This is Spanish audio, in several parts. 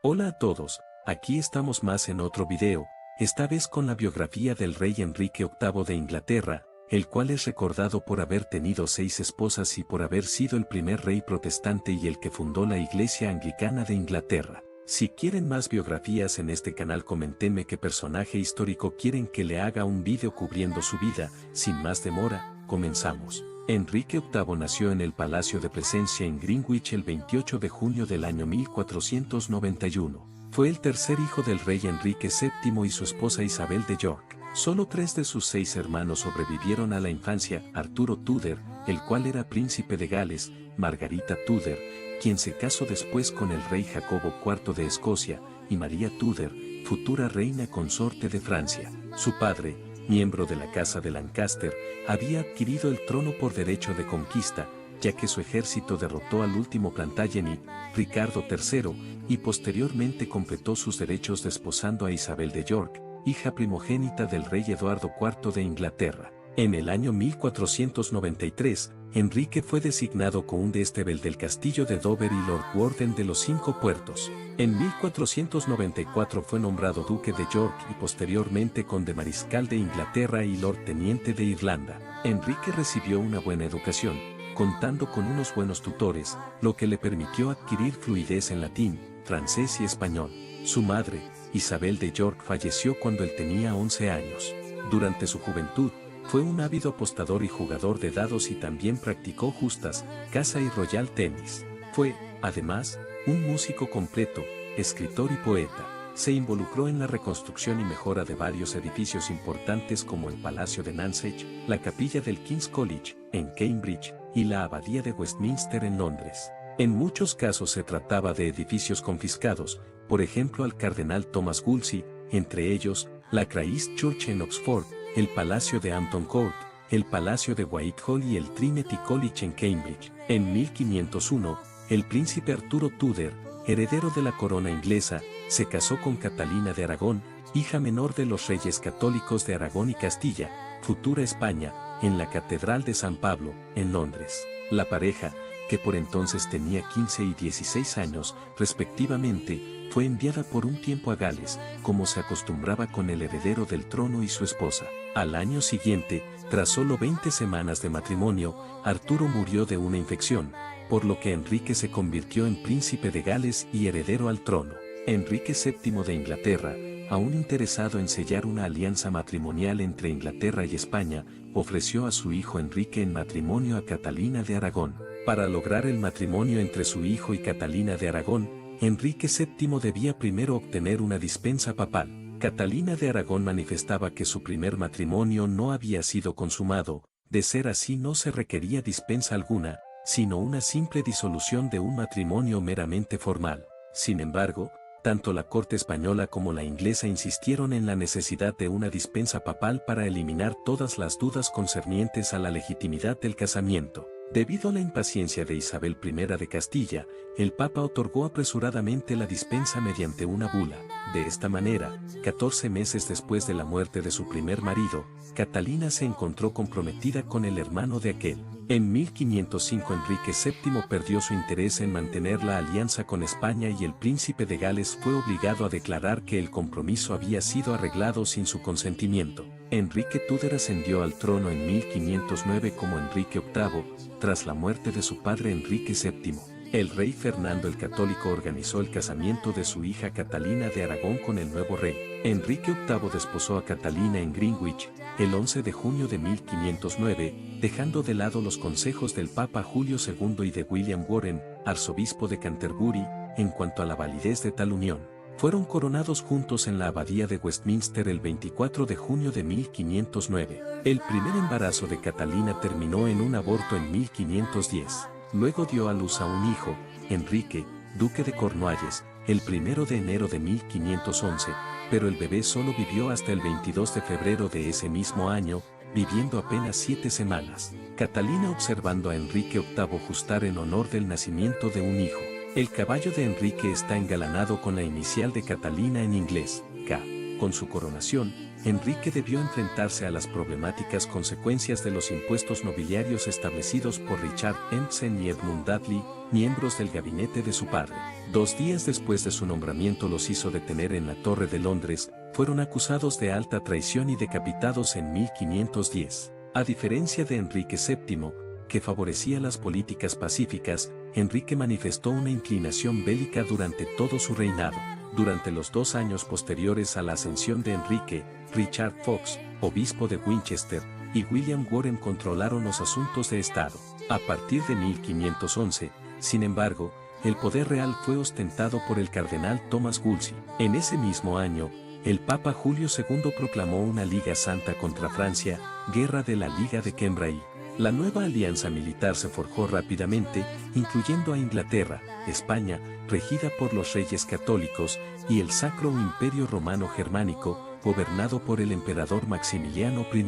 Hola a todos, aquí estamos más en otro video, esta vez con la biografía del rey Enrique VIII de Inglaterra, el cual es recordado por haber tenido 6 esposas y por haber sido el primer rey protestante y el que fundó la Iglesia Anglicana de Inglaterra. Si quieren más biografías en este canal, coméntenme qué personaje histórico quieren que le haga un video cubriendo su vida. Sin más demora, comenzamos. Enrique VIII nació en el Palacio de Plasencia en Greenwich el 28 de junio del año 1491. Fue el tercer hijo del rey Enrique VII y su esposa Isabel de York. Solo 3 de sus 6 hermanos sobrevivieron a la infancia: Arturo Tudor, el cual era príncipe de Gales; Margarita Tudor, quien se casó después con el rey Jacobo IV de Escocia; y María Tudor, futura reina consorte de Francia. Su padre, miembro de la Casa de Lancaster, había adquirido el trono por derecho de conquista, ya que su ejército derrotó al último Plantagenet, Ricardo III, y posteriormente completó sus derechos desposando a Isabel de York, hija primogénita del rey Eduardo IV de Inglaterra. En el año 1493, Enrique fue designado conde del castillo de Dover y Lord Warden de los 5 puertos. En 1494 fue nombrado duque de York y posteriormente conde mariscal de Inglaterra y Lord Teniente de Irlanda. Enrique recibió una buena educación, contando con unos buenos tutores, lo que le permitió adquirir fluidez en latín, francés y español. Su madre, Isabel de York, falleció cuando él tenía 11 años. Durante su juventud, fue un ávido apostador y jugador de dados y también practicó justas, caza y royal tenis. Fue, además, un músico completo, escritor y poeta. Se involucró en la reconstrucción y mejora de varios edificios importantes como el Palacio de Nonsuch, la capilla del King's College, en Cambridge, y la Abadía de Westminster en Londres. En muchos casos se trataba de edificios confiscados, por ejemplo al cardenal Thomas Wolsey, entre ellos, la Christ Church en Oxford, el Palacio de Hampton Court, el Palacio de Whitehall y el Trinity College en Cambridge. En 1501, el príncipe Arturo Tudor, heredero de la corona inglesa, se casó con Catalina de Aragón, hija menor de los reyes católicos de Aragón y Castilla, futura España, en la Catedral de San Pablo, en Londres. La pareja, que por entonces tenía 15 y 16 años, respectivamente, fue enviada por un tiempo a Gales, como se acostumbraba con el heredero del trono y su esposa. Al año siguiente, tras solo 20 semanas de matrimonio, Arturo murió de una infección, por lo que Enrique se convirtió en príncipe de Gales y heredero al trono. Enrique VII de Inglaterra, aún interesado en sellar una alianza matrimonial entre Inglaterra y España, ofreció a su hijo Enrique en matrimonio a Catalina de Aragón. Para lograr el matrimonio entre su hijo y Catalina de Aragón, Enrique VII debía primero obtener una dispensa papal. Catalina de Aragón manifestaba que su primer matrimonio no había sido consumado; de ser así no se requería dispensa alguna, sino una simple disolución de un matrimonio meramente formal. Sin embargo, tanto la corte española como la inglesa insistieron en la necesidad de una dispensa papal para eliminar todas las dudas concernientes a la legitimidad del casamiento. Debido a la impaciencia de Isabel I de Castilla, el Papa otorgó apresuradamente la dispensa mediante una bula. De esta manera, 14 meses después de la muerte de su primer marido, Catalina se encontró comprometida con el hermano de aquel. En 1505 Enrique VII perdió su interés en mantener la alianza con España y el príncipe de Gales fue obligado a declarar que el compromiso había sido arreglado sin su consentimiento. Enrique Tudor ascendió al trono en 1509 como Enrique VIII, tras la muerte de su padre Enrique VII. El rey Fernando el Católico organizó el casamiento de su hija Catalina de Aragón con el nuevo rey. Enrique VIII desposó a Catalina en Greenwich, el 11 de junio de 1509, dejando de lado los consejos del Papa Julio II y de William Warren, arzobispo de Canterbury, en cuanto a la validez de tal unión. Fueron coronados juntos en la Abadía de Westminster el 24 de junio de 1509. El primer embarazo de Catalina terminó en un aborto en 1510. Luego dio a luz a un hijo, Enrique, duque de Cornualles, el 1 de enero de 1511, pero el bebé solo vivió hasta el 22 de febrero de ese mismo año, viviendo apenas 7 semanas. Catalina, observando a Enrique VIII justar en honor del nacimiento de un hijo. El caballo de Enrique está engalanado con la inicial de Catalina en inglés, K. Con su coronación, Enrique debió enfrentarse a las problemáticas consecuencias de los impuestos nobiliarios establecidos por Richard Empson y Edmund Dudley, miembros del gabinete de su padre. 2 días después de su nombramiento los hizo detener en la Torre de Londres, fueron acusados de alta traición y decapitados en 1510. A diferencia de Enrique VII, que favorecía las políticas pacíficas, Enrique manifestó una inclinación bélica durante todo su reinado. Durante los 2 años posteriores a la ascensión de Enrique, Richard Fox, obispo de Winchester, y William Warren controlaron los asuntos de Estado. A partir de 1511, sin embargo, el poder real fue ostentado por el cardenal Thomas Wolsey. En ese mismo año, el Papa Julio II proclamó una Liga Santa contra Francia, Guerra de la Liga de Cambrai. La nueva alianza militar se forjó rápidamente, incluyendo a Inglaterra, España, regida por los reyes católicos, y el Sacro Imperio Romano Germánico, gobernado por el emperador Maximiliano I.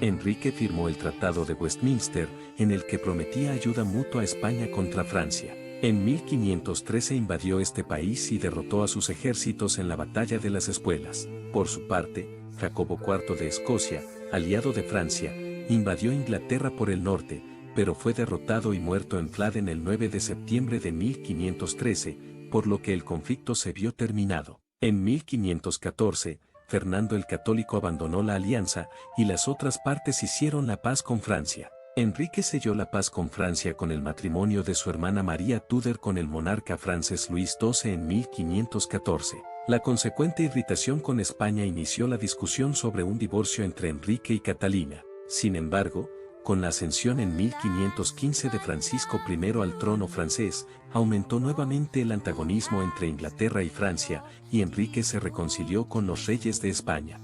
Enrique firmó el Tratado de Westminster, en el que prometía ayuda mutua a España contra Francia. En 1513 invadió este país y derrotó a sus ejércitos en la Batalla de las Espuelas. Por su parte, Jacobo IV de Escocia, aliado de Francia, invadió Inglaterra por el norte, pero fue derrotado y muerto en Flodden el 9 de septiembre de 1513, por lo que el conflicto se vio terminado. En 1514, Fernando el Católico abandonó la alianza y las otras partes hicieron la paz con Francia. Enrique selló la paz con Francia con el matrimonio de su hermana María Tudor con el monarca francés Luis XII en 1514. La consecuente irritación con España inició la discusión sobre un divorcio entre Enrique y Catalina. Sin embargo, con la ascensión en 1515 de Francisco I al trono francés, aumentó nuevamente el antagonismo entre Inglaterra y Francia, y Enrique se reconcilió con los reyes de España.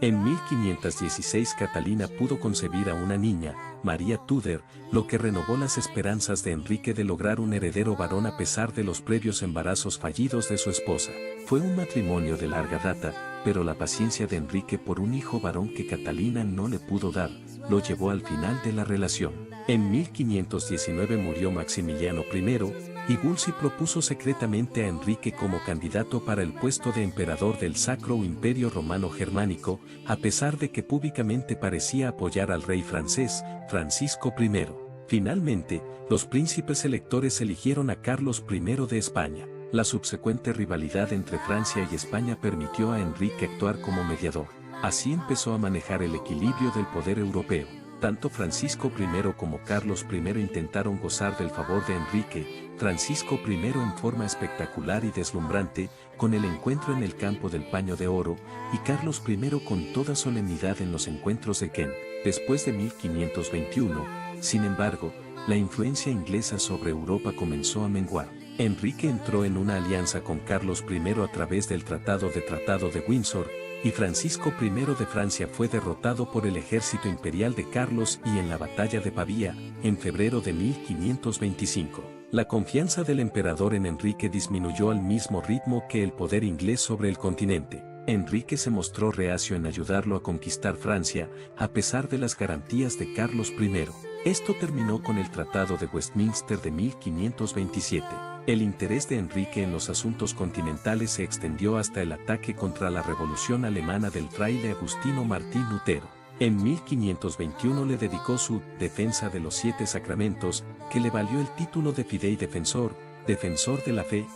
En 1516 Catalina pudo concebir a una niña, María Tudor, lo que renovó las esperanzas de Enrique de lograr un heredero varón a pesar de los previos embarazos fallidos de su esposa. Fue un matrimonio de larga data, pero la paciencia de Enrique por un hijo varón que Catalina no le pudo dar, lo llevó al final de la relación. En 1519 murió Maximiliano I, y Wolsey propuso secretamente a Enrique como candidato para el puesto de emperador del Sacro Imperio Romano Germánico, a pesar de que públicamente parecía apoyar al rey francés, Francisco I. Finalmente, los príncipes electores eligieron a Carlos I de España. La subsecuente rivalidad entre Francia y España permitió a Enrique actuar como mediador. Así empezó a manejar el equilibrio del poder europeo. Tanto Francisco I como Carlos I intentaron gozar del favor de Enrique, Francisco I en forma espectacular y deslumbrante, con el encuentro en el campo del Paño de Oro, y Carlos I con toda solemnidad en los encuentros de Kent. Después de 1521, sin embargo, la influencia inglesa sobre Europa comenzó a menguar. Enrique entró en una alianza con Carlos I a través del Tratado de Windsor, y Francisco I de Francia fue derrotado por el ejército imperial de Carlos y en la batalla de Pavía, en febrero de 1525. La confianza del emperador en Enrique disminuyó al mismo ritmo que el poder inglés sobre el continente. Enrique se mostró reacio en ayudarlo a conquistar Francia, a pesar de las garantías de Carlos I. Esto terminó con el Tratado de Westminster de 1527. El interés de Enrique en los asuntos continentales se extendió hasta el ataque contra la Revolución Alemana del fraile Agustino Martín Lutero. En 1521 le dedicó su Defensa de los 7 Sacramentos, que le valió el título de Fidei Defensor, defensor de la fe.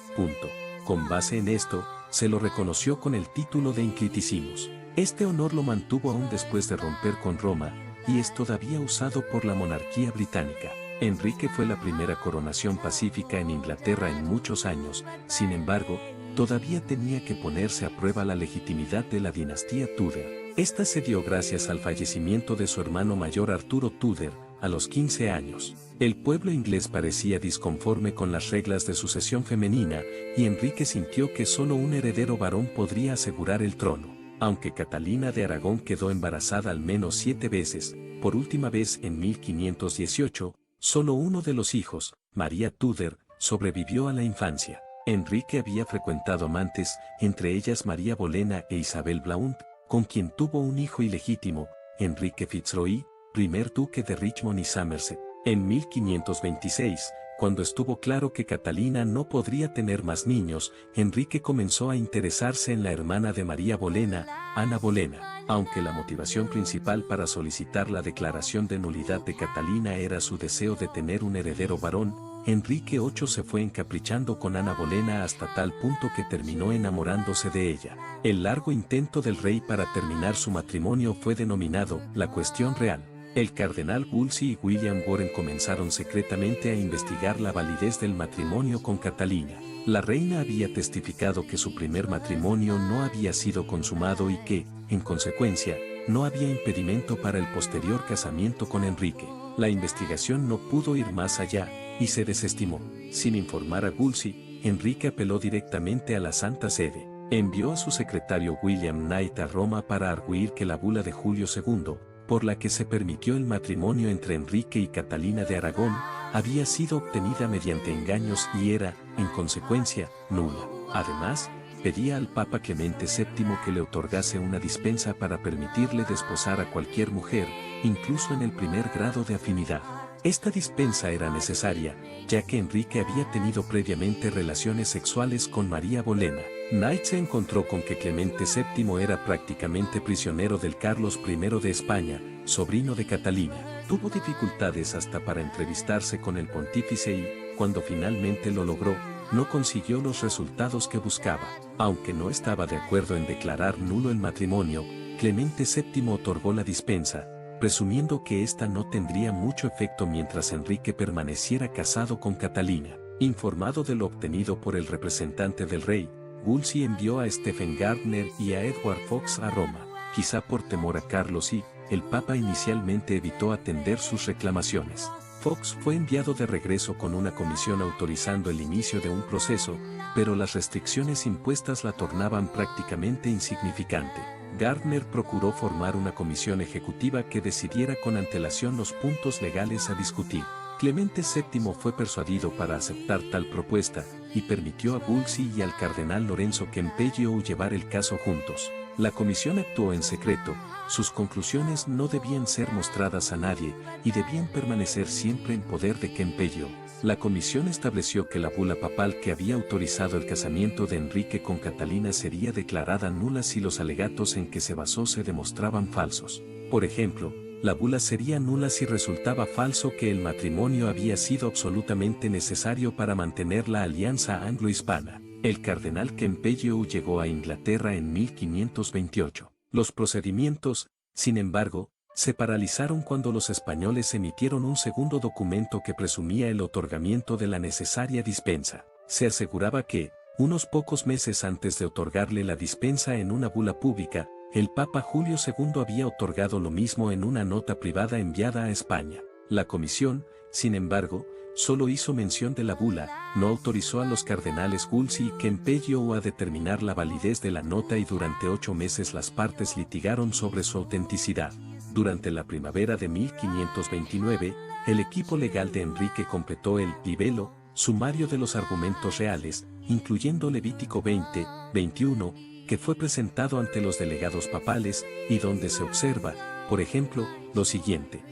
Con base en esto, se lo reconoció con el título de Incritissimus. Este honor lo mantuvo aún después de romper con Roma, y es todavía usado por la monarquía británica. Enrique fue la primera coronación pacífica en Inglaterra en muchos años, sin embargo, todavía tenía que ponerse a prueba la legitimidad de la dinastía Tudor. Esta se dio gracias al fallecimiento de su hermano mayor Arturo Tudor, a los 15 años. El pueblo inglés parecía disconforme con las reglas de sucesión femenina, y Enrique sintió que solo un heredero varón podría asegurar el trono. Aunque Catalina de Aragón quedó embarazada al menos 7 veces, por última vez en 1518, solo uno de los hijos, María Tudor, sobrevivió a la infancia. Enrique había frecuentado amantes, entre ellas María Bolena e Isabel Blount, con quien tuvo un hijo ilegítimo, Enrique Fitzroy, primer duque de Richmond y Somerset. En 1526, Cuando estuvo claro que Catalina no podría tener más niños, Enrique comenzó a interesarse en la hermana de María Bolena, Ana Bolena. Aunque la motivación principal para solicitar la declaración de nulidad de Catalina era su deseo de tener un heredero varón, Enrique VIII se fue encaprichando con Ana Bolena hasta tal punto que terminó enamorándose de ella. El largo intento del rey para terminar su matrimonio fue denominado la cuestión real. El cardenal Wolsey y William Warren comenzaron secretamente a investigar la validez del matrimonio con Catalina. La reina había testificado que su primer matrimonio no había sido consumado y que, en consecuencia, no había impedimento para el posterior casamiento con Enrique. La investigación no pudo ir más allá, y se desestimó. Sin informar a Wolsey, Enrique apeló directamente a la Santa Sede. Envió a su secretario William Knight a Roma para arguir que la bula de Julio II, por la que se permitió el matrimonio entre Enrique y Catalina de Aragón, había sido obtenida mediante engaños y era, en consecuencia, nula. Además, pedía al Papa Clemente VII que le otorgase una dispensa para permitirle desposar a cualquier mujer, incluso en el primer grado de afinidad. Esta dispensa era necesaria, ya que Enrique había tenido previamente relaciones sexuales con María Bolena. Knight se encontró con que Clemente VII era prácticamente prisionero del Carlos I de España, sobrino de Catalina. Tuvo dificultades hasta para entrevistarse con el pontífice y, cuando finalmente lo logró, no consiguió los resultados que buscaba. Aunque no estaba de acuerdo en declarar nulo el matrimonio, Clemente VII otorgó la dispensa, presumiendo que ésta no tendría mucho efecto mientras Enrique permaneciera casado con Catalina. Informado de lo obtenido por el representante del rey, Wolsey envió a Stephen Gardner y a Edward Fox a Roma. Quizá por temor a Carlos I, el Papa inicialmente evitó atender sus reclamaciones. Fox fue enviado de regreso con una comisión autorizando el inicio de un proceso, pero las restricciones impuestas la tornaban prácticamente insignificante. Gardner procuró formar una comisión ejecutiva que decidiera con antelación los puntos legales a discutir. Clemente VII fue persuadido para aceptar tal propuesta, y permitió a Wolsey y al cardenal Lorenzo Campeggio llevar el caso juntos. La comisión actuó en secreto, sus conclusiones no debían ser mostradas a nadie, y debían permanecer siempre en poder de Campeggio. La comisión estableció que la bula papal que había autorizado el casamiento de Enrique con Catalina sería declarada nula si los alegatos en que se basó se demostraban falsos. Por ejemplo, la bula sería nula si resultaba falso que el matrimonio había sido absolutamente necesario para mantener la alianza anglo-hispana. El cardenal Campeggio llegó a Inglaterra en 1528. Los procedimientos, sin embargo, se paralizaron cuando los españoles emitieron un segundo documento que presumía el otorgamiento de la necesaria dispensa. Se aseguraba que, unos pocos meses antes de otorgarle la dispensa en una bula pública, el Papa Julio II había otorgado lo mismo en una nota privada enviada a España. La comisión, sin embargo, solo hizo mención de la bula, no autorizó a los cardenales Wolsey y Campeggio a determinar la validez de la nota y durante 8 meses las partes litigaron sobre su autenticidad. Durante la primavera de 1529, el equipo legal de Enrique completó el libelo, sumario de los argumentos reales, incluyendo Levítico 20, 21, que fue presentado ante los delegados papales, y donde se observa, por ejemplo, lo siguiente.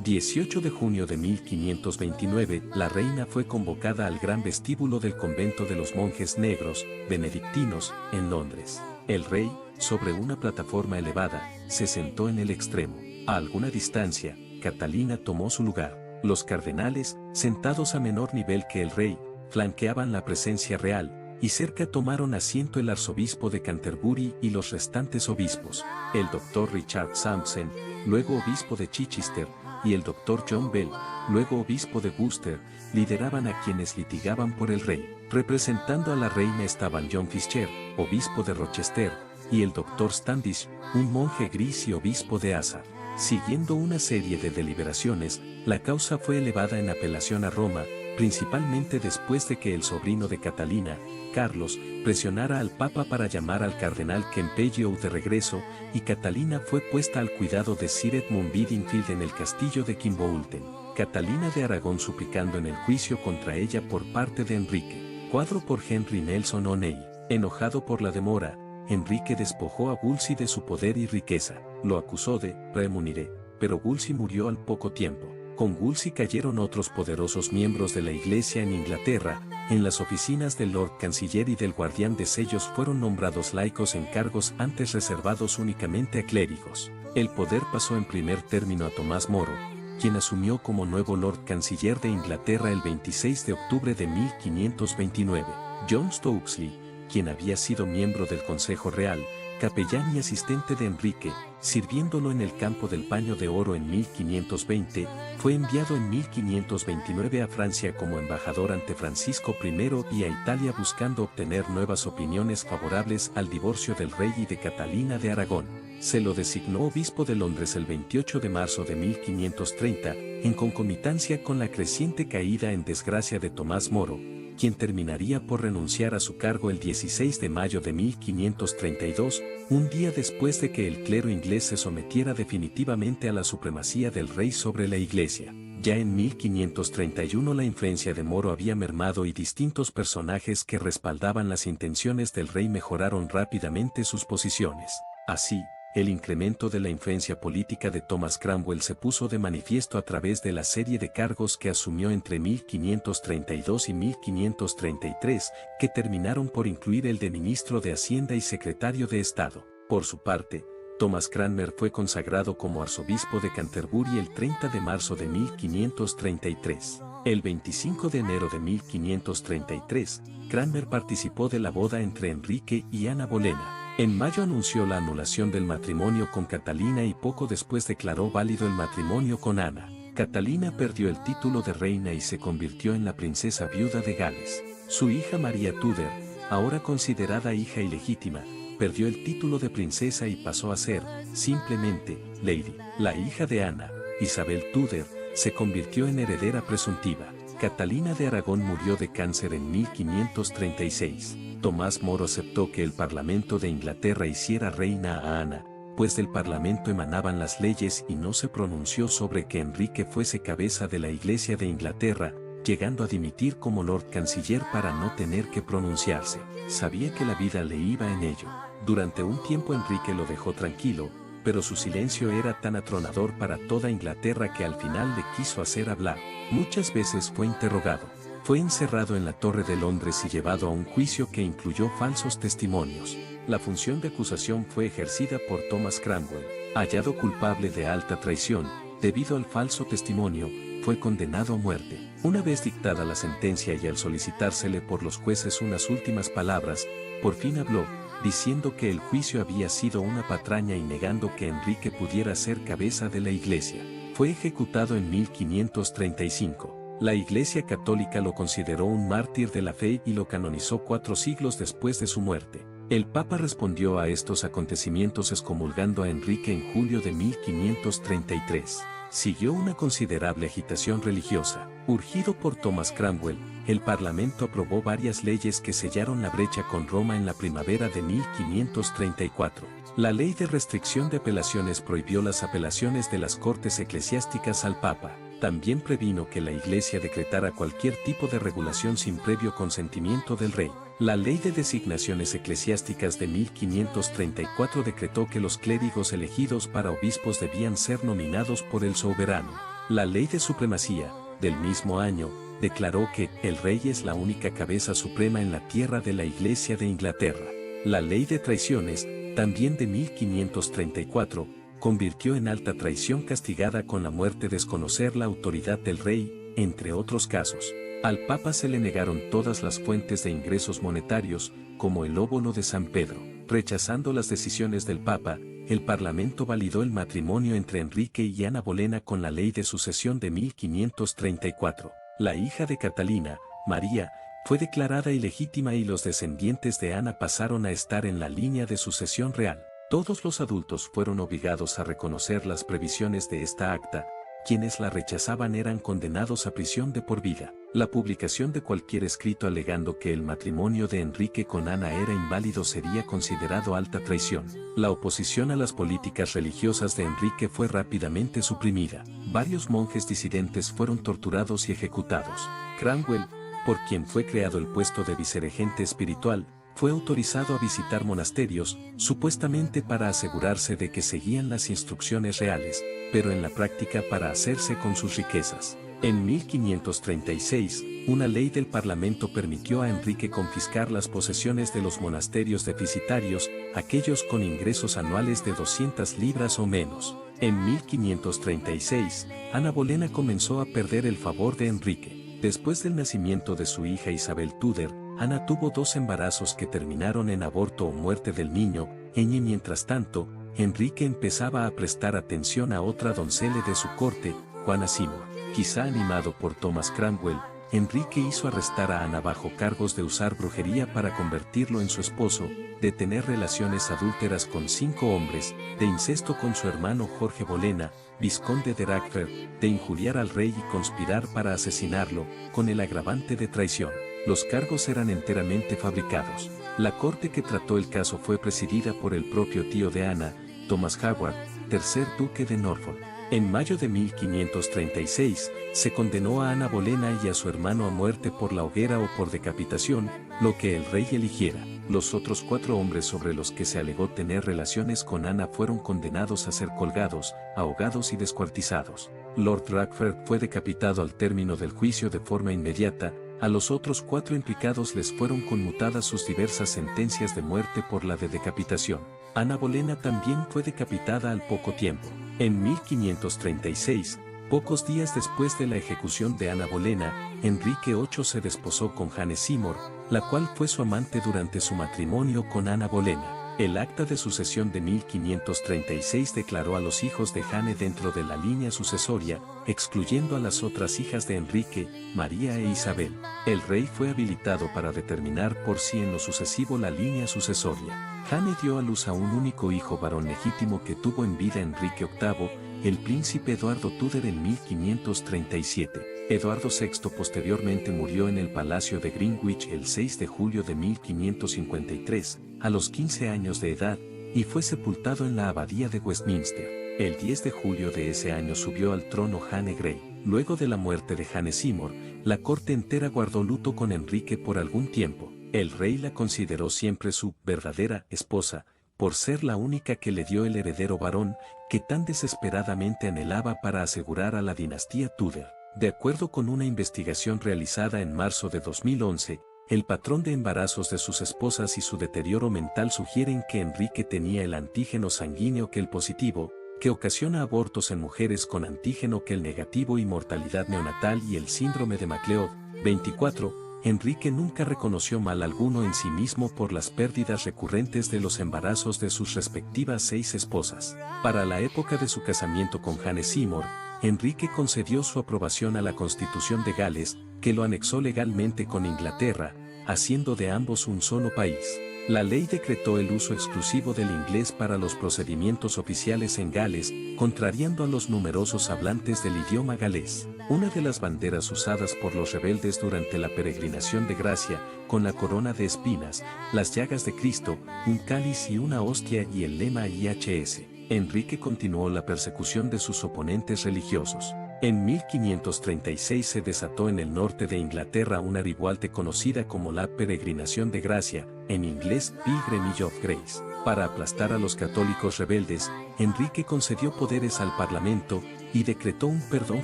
18 de junio de 1529, la reina fue convocada al gran vestíbulo del convento de los monjes negros, benedictinos, en Londres. El rey, sobre una plataforma elevada, se sentó en el extremo. A alguna distancia, Catalina tomó su lugar. Los cardenales, sentados a menor nivel que el rey, flanqueaban la presencia real, y cerca tomaron asiento el arzobispo de Canterbury y los restantes obispos. El doctor Richard Sampson, luego obispo de Chichester, y el doctor John Bell, luego obispo de Worcester, lideraban a quienes litigaban por el rey. Representando a la reina estaban John Fisher, obispo de Rochester, y el doctor Standish, un monje gris y obispo de Asa. Siguiendo una serie de deliberaciones, la causa fue elevada en apelación a Roma, principalmente después de que el sobrino de Catalina, Carlos, presionara al Papa para llamar al cardenal Campeggio de regreso, y Catalina fue puesta al cuidado de Sir Edmund Bedingfield en el castillo de Kimbolton. Catalina de Aragón suplicando en el juicio contra ella por parte de Enrique. Cuadro por Henry Nelson O'Neill. Enojado por la demora, Enrique despojó a Wolsey de su poder y riqueza. Lo acusó de remuniré, pero Wolsey murió al poco tiempo. Con Wolsey cayeron otros poderosos miembros de la Iglesia en Inglaterra. En las oficinas del Lord Canciller y del Guardián de Sellos fueron nombrados laicos en cargos antes reservados únicamente a clérigos. El poder pasó en primer término a Tomás Moro, quien asumió como nuevo Lord Canciller de Inglaterra el 26 de octubre de 1529. John Stokes, quien había sido miembro del Consejo Real, capellán y asistente de Enrique, sirviéndolo en el campo del paño de oro en 1520, fue enviado en 1529 a Francia como embajador ante Francisco I y a Italia buscando obtener nuevas opiniones favorables al divorcio del rey y de Catalina de Aragón. Se lo designó obispo de Londres el 28 de marzo de 1530, en concomitancia con la creciente caída en desgracia de Tomás Moro, quien terminaría por renunciar a su cargo el 16 de mayo de 1532, un día después de que el clero inglés se sometiera definitivamente a la supremacía del rey sobre la Iglesia. Ya en 1531 la influencia de Moro había mermado y distintos personajes que respaldaban las intenciones del rey mejoraron rápidamente sus posiciones. Así, el incremento de la influencia política de Thomas Cromwell se puso de manifiesto a través de la serie de cargos que asumió entre 1532 y 1533, que terminaron por incluir el de ministro de Hacienda y secretario de Estado. Por su parte, Thomas Cranmer fue consagrado como arzobispo de Canterbury el 30 de marzo de 1533. El 25 de enero de 1533, Cranmer participó de la boda entre Enrique y Ana Bolena. En mayo anunció la anulación del matrimonio con Catalina y poco después declaró válido el matrimonio con Ana. Catalina perdió el título de reina y se convirtió en la princesa viuda de Gales. Su hija María Tudor, ahora considerada hija ilegítima, perdió el título de princesa y pasó a ser, simplemente, Lady. La hija de Ana, Isabel Tudor, se convirtió en heredera presuntiva. Catalina de Aragón murió de cáncer en 1536. Tomás Moro aceptó que el Parlamento de Inglaterra hiciera reina a Ana, pues del Parlamento emanaban las leyes y no se pronunció sobre que Enrique fuese cabeza de la Iglesia de Inglaterra, llegando a dimitir como Lord Canciller para no tener que pronunciarse. Sabía que la vida le iba en ello. Durante un tiempo Enrique lo dejó tranquilo, pero su silencio era tan atronador para toda Inglaterra que al final le quiso hacer hablar. Muchas veces fue interrogado. Fue encerrado en la Torre de Londres y llevado a un juicio que incluyó falsos testimonios. La función de acusación fue ejercida por Thomas Cromwell. Hallado culpable de alta traición, debido al falso testimonio, fue condenado a muerte. Una vez dictada la sentencia y al solicitársele por los jueces unas últimas palabras, por fin habló, diciendo que el juicio había sido una patraña y negando que Enrique pudiera ser cabeza de la Iglesia. Fue ejecutado en 1535. La Iglesia Católica lo consideró un mártir de la fe y lo canonizó 4 siglos después de su muerte. El Papa respondió a estos acontecimientos excomulgando a Enrique en julio de 1533. Siguió una considerable agitación religiosa. Urgido por Thomas Cromwell, el Parlamento aprobó varias leyes que sellaron la brecha con Roma en la primavera de 1534. La ley de restricción de apelaciones prohibió las apelaciones de las cortes eclesiásticas al Papa. También previno que la Iglesia decretara cualquier tipo de regulación sin previo consentimiento del rey. La Ley de Designaciones Eclesiásticas de 1534 decretó que los clérigos elegidos para obispos debían ser nominados por el soberano. La Ley de Supremacía, del mismo año, declaró que el rey es la única cabeza suprema en la tierra de la Iglesia de Inglaterra. La Ley de Traiciones, también de 1534, convirtió en alta traición castigada con la muerte desconocer la autoridad del rey, entre otros casos. Al Papa se le negaron todas las fuentes de ingresos monetarios, como el óbolo de San Pedro. Rechazando las decisiones del Papa, el Parlamento validó el matrimonio entre Enrique y Ana Bolena con la ley de sucesión de 1534. La hija de Catalina, María, fue declarada ilegítima y los descendientes de Ana pasaron a estar en la línea de sucesión real. Todos los adultos fueron obligados a reconocer las previsiones de esta acta. Quienes la rechazaban eran condenados a prisión de por vida. La publicación de cualquier escrito alegando que el matrimonio de Enrique con Ana era inválido sería considerado alta traición. La oposición a las políticas religiosas de Enrique fue rápidamente suprimida. Varios monjes disidentes fueron torturados y ejecutados. Cromwell, por quien fue creado el puesto de viceregente espiritual, fue autorizado a visitar monasterios, supuestamente para asegurarse de que seguían las instrucciones reales, pero en la práctica para hacerse con sus riquezas. En 1536, una ley del Parlamento permitió a Enrique confiscar las posesiones de los monasterios deficitarios, aquellos con ingresos anuales de 200 libras o menos. En 1536, Ana Bolena comenzó a perder el favor de Enrique. Después del nacimiento de su hija Isabel Tudor, Ana tuvo 2 embarazos que terminaron en aborto o muerte del niño, y mientras tanto, Enrique empezaba a prestar atención a otra doncella de su corte, Juana Seymour. Quizá animado por Thomas Cromwell, Enrique hizo arrestar a Ana bajo cargos de usar brujería para convertirlo en su esposo, de tener relaciones adúlteras con 5 hombres, de incesto con su hermano Jorge Bolena, vizconde de Dartford, de injuriar al rey y conspirar para asesinarlo, con el agravante de traición. Los cargos eran enteramente fabricados. La corte que trató el caso fue presidida por el propio tío de Ana, Thomas Howard, tercer duque de Norfolk. En mayo de 1536, se condenó a Ana Bolena y a su hermano a muerte por la hoguera o por decapitación, lo que el rey eligiera. Los otros 4 hombres sobre los que se alegó tener relaciones con Ana fueron condenados a ser colgados, ahogados y descuartizados. Lord Dartford fue decapitado al término del juicio de forma inmediata. A los otros 4 implicados les fueron conmutadas sus diversas sentencias de muerte por la de decapitación. Ana Bolena también fue decapitada al poco tiempo. En 1536, pocos días después de la ejecución de Ana Bolena, Enrique VIII se desposó con Jane Seymour, la cual fue su amante durante su matrimonio con Ana Bolena. El acta de sucesión de 1536 declaró a los hijos de Jane dentro de la línea sucesoria, excluyendo a las otras hijas de Enrique, María e Isabel. El rey fue habilitado para determinar por sí en lo sucesivo la línea sucesoria. Jane dio a luz a un único hijo varón legítimo que tuvo en vida Enrique VIII, el príncipe Eduardo Tudor en 1537. Eduardo VI posteriormente murió en el Palacio de Greenwich el 6 de julio de 1553, a los 15 años de edad, y fue sepultado en la Abadía de Westminster. El 10 de julio de ese año subió al trono Jane Grey. Luego de la muerte de Jane Seymour, la corte entera guardó luto con Enrique por algún tiempo. El rey la consideró siempre su verdadera esposa, por ser la única que le dio el heredero varón que tan desesperadamente anhelaba para asegurar a la dinastía Tudor. De acuerdo con una investigación realizada en marzo de 2011, el patrón de embarazos de sus esposas y su deterioro mental sugieren que Enrique tenía el antígeno sanguíneo que el positivo, que ocasiona abortos en mujeres con antígeno que el negativo y mortalidad neonatal y el síndrome de MacLeod. 24. Enrique nunca reconoció mal alguno en sí mismo por las pérdidas recurrentes de los embarazos de sus respectivas 6 esposas. Para la época de su casamiento con Jane Seymour, Enrique concedió su aprobación a la Constitución de Gales, que lo anexó legalmente con Inglaterra, haciendo de ambos un solo país. La ley decretó el uso exclusivo del inglés para los procedimientos oficiales en Gales, contrariando a los numerosos hablantes del idioma galés. Una de las banderas usadas por los rebeldes durante la peregrinación de Gracia, con la corona de espinas, las llagas de Cristo, un cáliz y una hostia y el lema IHS. Enrique continuó la persecución de sus oponentes religiosos. En 1536 se desató en el norte de Inglaterra una rivuelta conocida como la Peregrinación de Gracia, en inglés Pilgrimage of Grace. Para aplastar a los católicos rebeldes, Enrique concedió poderes al Parlamento y decretó un perdón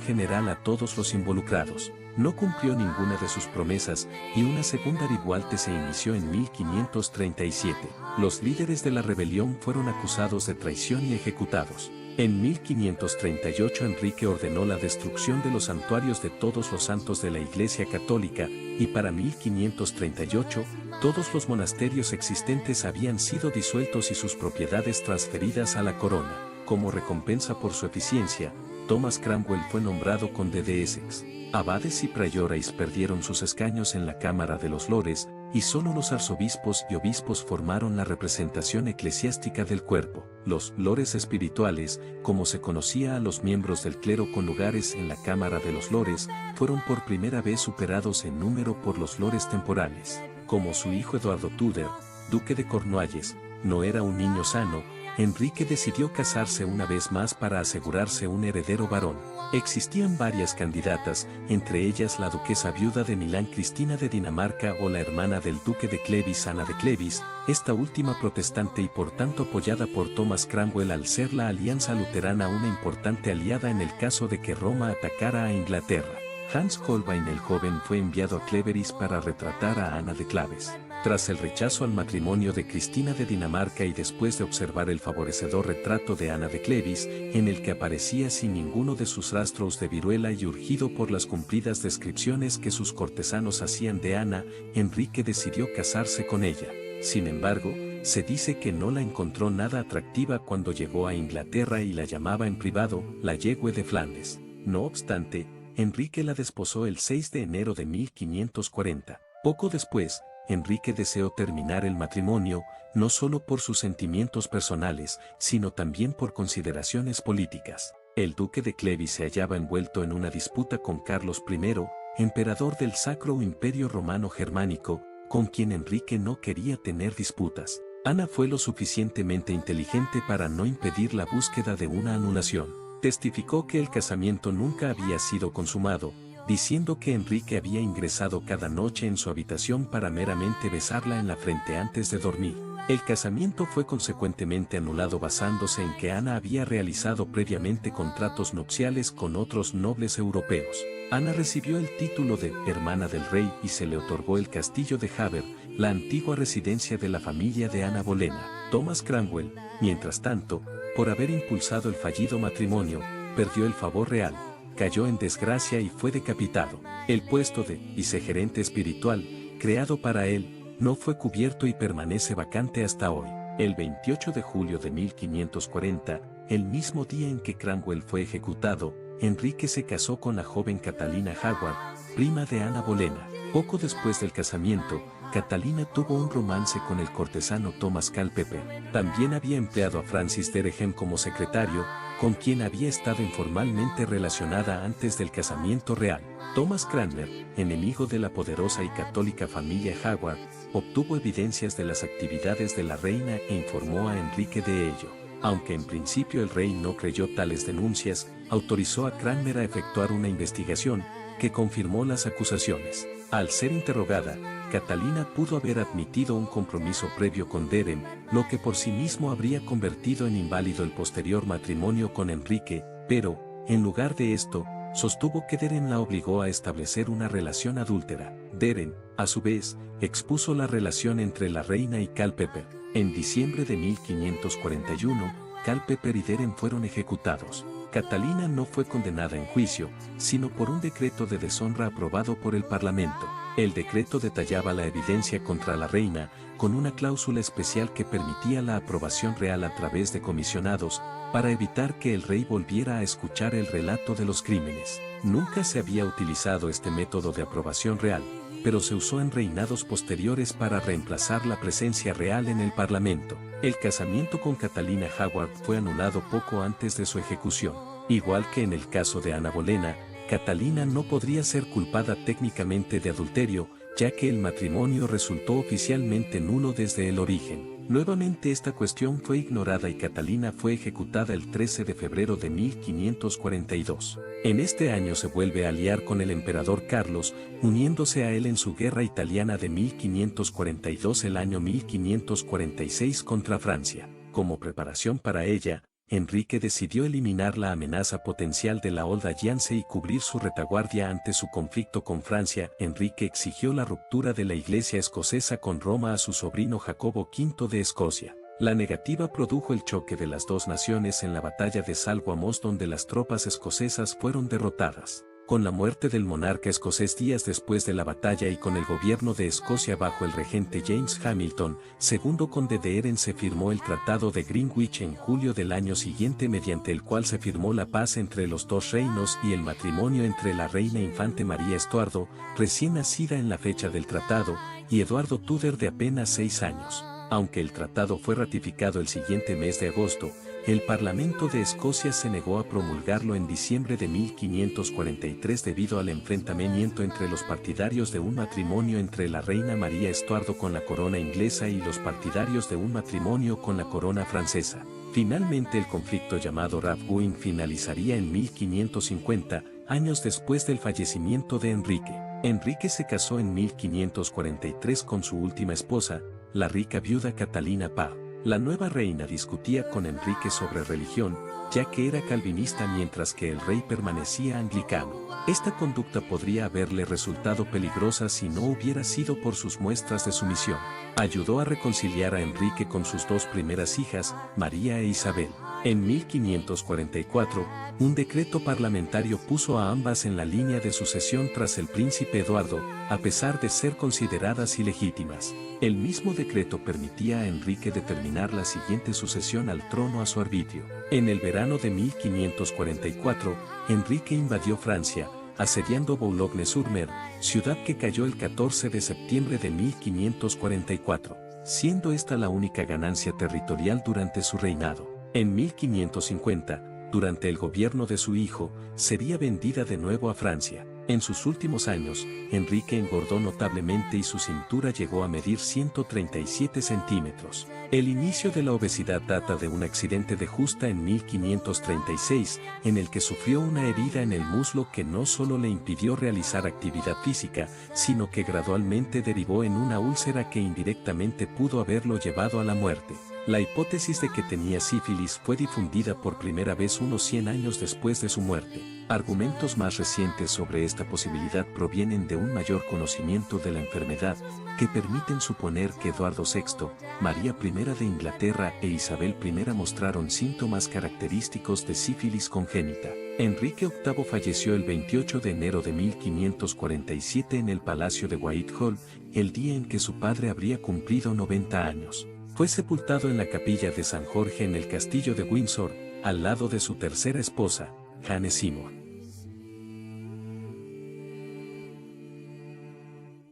general a todos los involucrados. No cumplió ninguna de sus promesas y una segunda rivuelta se inició en 1537. Los líderes de la rebelión fueron acusados de traición y ejecutados. En 1538 Enrique ordenó la destrucción de los santuarios de todos los santos de la Iglesia Católica, y para 1538, todos los monasterios existentes habían sido disueltos y sus propiedades transferidas a la corona. Como recompensa por su eficiencia, Thomas Cromwell fue nombrado conde de Essex. Abades y prioras perdieron sus escaños en la Cámara de los Lores, y solo los arzobispos y obispos formaron la representación eclesiástica del cuerpo. Los lores espirituales, como se conocía a los miembros del clero con lugares en la Cámara de los Lores, fueron por primera vez superados en número por los lores temporales. Como su hijo Eduardo Tudor, duque de Cornualles, no era un niño sano, Enrique decidió casarse una vez más para asegurarse un heredero varón. Existían varias candidatas, entre ellas la duquesa viuda de Milán Cristina de Dinamarca o la hermana del duque de Clevis Ana de Clevis, esta última protestante y por tanto apoyada por Thomas Cromwell al ser la alianza luterana una importante aliada en el caso de que Roma atacara a Inglaterra. Hans Holbein el joven fue enviado a Cleveris para retratar a Ana de Cleves. Tras el rechazo al matrimonio de Cristina de Dinamarca y después de observar el favorecedor retrato de Ana de Clevis, en el que aparecía sin ninguno de sus rastros de viruela y urgido por las cumplidas descripciones que sus cortesanos hacían de Ana, Enrique decidió casarse con ella. Sin embargo, se dice que no la encontró nada atractiva cuando llegó a Inglaterra y la llamaba en privado la yegüe de Flandes. No obstante, Enrique la desposó el 6 de enero de 1540. Poco después, Enrique deseó terminar el matrimonio, no solo por sus sentimientos personales, sino también por consideraciones políticas. El duque de Clevis se hallaba envuelto en una disputa con Carlos I, emperador del Sacro Imperio Romano Germánico, con quien Enrique no quería tener disputas. Ana fue lo suficientemente inteligente para no impedir la búsqueda de una anulación. Testificó que el casamiento nunca había sido consumado, diciendo que Enrique había ingresado cada noche en su habitación para meramente besarla en la frente antes de dormir. El casamiento fue consecuentemente anulado basándose en que Ana había realizado previamente contratos nupciales con otros nobles europeos. Ana recibió el título de hermana del rey y se le otorgó el castillo de Haber, la antigua residencia de la familia de Ana Bolena. Thomas Cromwell, mientras tanto, por haber impulsado el fallido matrimonio, perdió el favor real, cayó en desgracia y fue decapitado. El puesto de vicegerente espiritual, creado para él, no fue cubierto y permanece vacante hasta hoy. El 28 de julio de 1540, el mismo día en que Cromwell fue ejecutado, Enrique se casó con la joven Catalina Howard, prima de Ana Bolena. Poco después del casamiento, Catalina tuvo un romance con el cortesano Thomas Culpeper. También había empleado a Francis Dereham como secretario, con quien había estado informalmente relacionada antes del casamiento real. Thomas Cranmer, enemigo de la poderosa y católica familia Howard, obtuvo evidencias de las actividades de la reina e informó a Enrique de ello. Aunque en principio el rey no creyó tales denuncias, autorizó a Cranmer a efectuar una investigación, que confirmó las acusaciones. Al ser interrogada, Catalina pudo haber admitido un compromiso previo con Dereham, lo que por sí mismo habría convertido en inválido el posterior matrimonio con Enrique, pero, en lugar de esto, sostuvo que Dereham la obligó a establecer una relación adúltera. Dereham, a su vez, expuso la relación entre la reina y Culpeper. En diciembre de 1541, Culpeper y Dereham fueron ejecutados. Catalina no fue condenada en juicio, sino por un decreto de deshonra aprobado por el Parlamento. El decreto detallaba la evidencia contra la reina, con una cláusula especial que permitía la aprobación real a través de comisionados, para evitar que el rey volviera a escuchar el relato de los crímenes. Nunca se había utilizado este método de aprobación real, pero se usó en reinados posteriores para reemplazar la presencia real en el Parlamento. El casamiento con Catalina Howard fue anulado poco antes de su ejecución. Igual que en el caso de Ana Bolena, Catalina no podría ser culpada técnicamente de adulterio, ya que el matrimonio resultó oficialmente nulo desde el origen. Nuevamente esta cuestión fue ignorada y Catalina fue ejecutada el 13 de febrero de 1542. En este año se vuelve a aliar con el emperador Carlos, uniéndose a él en su guerra italiana de 1542 el año 1546 contra Francia. Como preparación para ella, Enrique decidió eliminar la amenaza potencial de la Old Alliance y cubrir su retaguardia ante su conflicto con Francia. Enrique exigió la ruptura de la Iglesia escocesa con Roma a su sobrino Jacobo V de Escocia. La negativa produjo el choque de las dos naciones en la batalla de Salwamos, donde las tropas escocesas fueron derrotadas. Con la muerte del monarca escocés días después de la batalla y con el gobierno de Escocia bajo el regente James Hamilton, segundo conde de Eren, se firmó el Tratado de Greenwich en julio del año siguiente, mediante el cual se firmó la paz entre los dos reinos y el matrimonio entre la reina infante María Estuardo, recién nacida en la fecha del tratado, y Eduardo Tudor de apenas 6 años. Aunque el tratado fue ratificado el siguiente mes de agosto, el Parlamento de Escocia se negó a promulgarlo en diciembre de 1543 debido al enfrentamiento entre los partidarios de un matrimonio entre la reina María Estuardo con la corona inglesa y los partidarios de un matrimonio con la corona francesa. Finalmente el conflicto llamado Rathbun finalizaría en 1550, años después del fallecimiento de Enrique. Enrique se casó en 1543 con su última esposa, la rica viuda Catalina Parr. La nueva reina discutía con Enrique sobre religión, ya que era calvinista mientras que el rey permanecía anglicano. Esta conducta podría haberle resultado peligrosa si no hubiera sido por sus muestras de sumisión. Ayudó a reconciliar a Enrique con sus dos primeras hijas, María e Isabel. En 1544, un decreto parlamentario puso a ambas en la línea de sucesión tras el príncipe Eduardo, a pesar de ser consideradas ilegítimas. El mismo decreto permitía a Enrique determinar la siguiente sucesión al trono a su arbitrio. En el verano de 1544, Enrique invadió Francia, asediando Boulogne-sur-Mer, ciudad que cayó el 14 de septiembre de 1544, siendo esta la única ganancia territorial durante su reinado. En 1550, durante el gobierno de su hijo, sería vendida de nuevo a Francia. En sus últimos años, Enrique engordó notablemente y su cintura llegó a medir 137 centímetros. El inicio de la obesidad data de un accidente de justa en 1536, en el que sufrió una herida en el muslo que no solo le impidió realizar actividad física, sino que gradualmente derivó en una úlcera que indirectamente pudo haberlo llevado a la muerte. La hipótesis de que tenía sífilis fue difundida por primera vez unos 100 años después de su muerte. Argumentos más recientes sobre esta posibilidad provienen de un mayor conocimiento de la enfermedad, que permiten suponer que Eduardo VI, María I de Inglaterra e Isabel I mostraron síntomas característicos de sífilis congénita. Enrique VIII falleció el 28 de enero de 1547 en el Palacio de Whitehall, el día en que su padre habría cumplido 90 años. Fue sepultado en la capilla de San Jorge en el castillo de Windsor, al lado de su tercera esposa, Jane Seymour.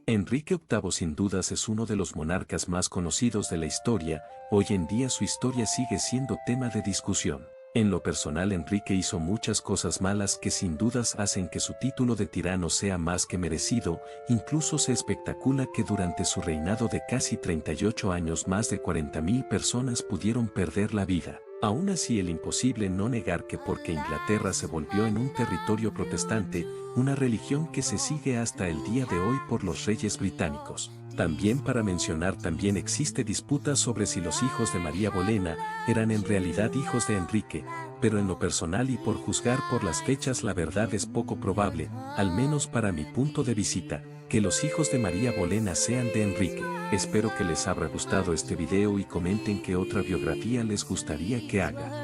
Enrique VIII sin dudas es uno de los monarcas más conocidos de la historia. Hoy en día su historia sigue siendo tema de discusión. En lo personal, Enrique hizo muchas cosas malas que sin dudas hacen que su título de tirano sea más que merecido. Incluso se especula que durante su reinado de casi 38 años más de 40.000 personas pudieron perder la vida. Aún así, es imposible no negar que porque Inglaterra se volvió en un territorio protestante, una religión que se sigue hasta el día de hoy por los reyes británicos. También existe disputa sobre si los hijos de María Bolena eran en realidad hijos de Enrique, pero en lo personal y por juzgar por las fechas la verdad es poco probable, al menos para mi punto de vista, que los hijos de María Bolena sean de Enrique. Espero que les haya gustado este video y comenten qué otra biografía les gustaría que haga.